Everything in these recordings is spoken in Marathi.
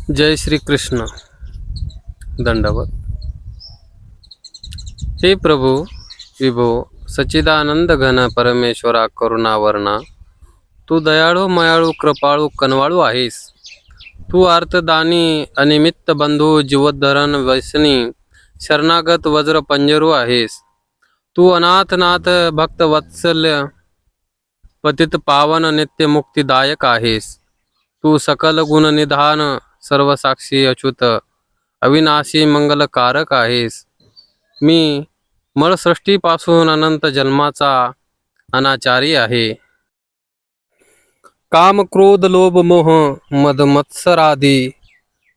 जय श्री कृष्ण. दंडवत. हे प्रभू विभो सच्चिदानंद घन परमेश्वरा करुणावर्णा, तू दयाळू मयाळू कृपाळू कनवाळू आहेस. तू अर्थदानी अनिमित्त बंधू जीवोद्धरण वैसनी शरणागत वज्र पंजरू आहेस. तू अनाथनाथ भक्त वत्सल्य पतित पावन नित्य मुक्तिदायक आहेस. तू सकल गुण निधान सर्वसाक्षी अच्युत अविनाशी मंगलकारक आहेस. मी मळसृष्टीपासून अनंत जन्माचा अनाचारी आहे. काम क्रोध लोभ मोह मद मत्सरादी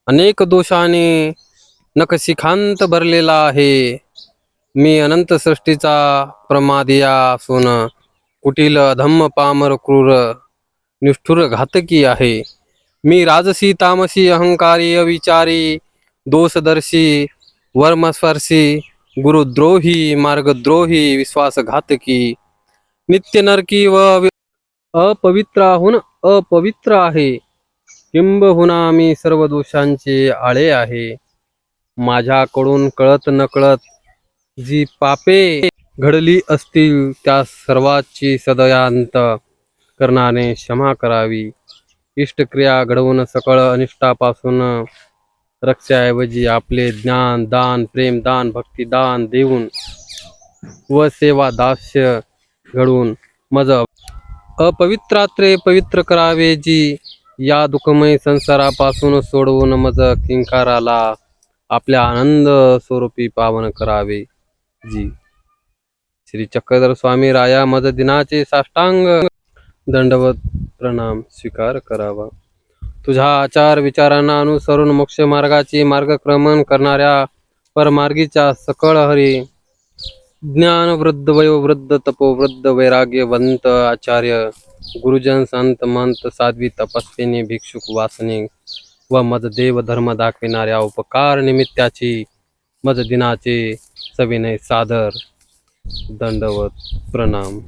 अनेक दोषांनी नखशिखांत भरलेला आहे. मी अनंत सृष्टीचा प्रमादिया असून कुटील अधम्म पामर क्रूर निष्ठुर घातकी आहे. मी राजसी तामसी अहंकारी अविचारी दोषदर्शी वर्मस्पर्शी गुरुद्रोही मार्गद्रोही विश्वासघातकी नित्य नरकी व अपवित्राहून अपवित्र आहे. किंबहुना मी सर्व दोषांचे आळे आहे. माझ्याकडून कळत नकळत जी पापे घडली असतील त्या सर्वाची सदयांत करणाने क्षमा करावी. इष्टक्रिया घडवून सकळ अनिष्टापासून रक्षाऐवजी आपले ज्ञान दान प्रेम दान भक्ती दान देऊन व सेवा दास्य घडवून मज अपवित्रात्रे पवित्र करावे. जी या दुःखमय संसारापासून सोडवून मज किंकाराला आपल्या आनंद स्वरूपी पावन करावे. जी श्री चक्रधर स्वामी राया मज दिनाचे साष्टांग दंडवत प्रणाम स्वीकार करावा. तुझ्या आचार विचारांना अनुसरून मोक्ष मार्गाची मार्गक्रमण करणाऱ्या परमार्गीच्या सकळ हरी ज्ञान वृद्ध वयोवृद्ध तपोवृद्ध वैराग्यवंत आचार्य गुरुजन संत मंत साध्वी तपस्विनी भिक्षुक वासनिक व मज देव धर्म दाखविणाऱ्या उपकार निमित्ताची मज दिनाचे सविनय सादर दंडवत प्रणाम.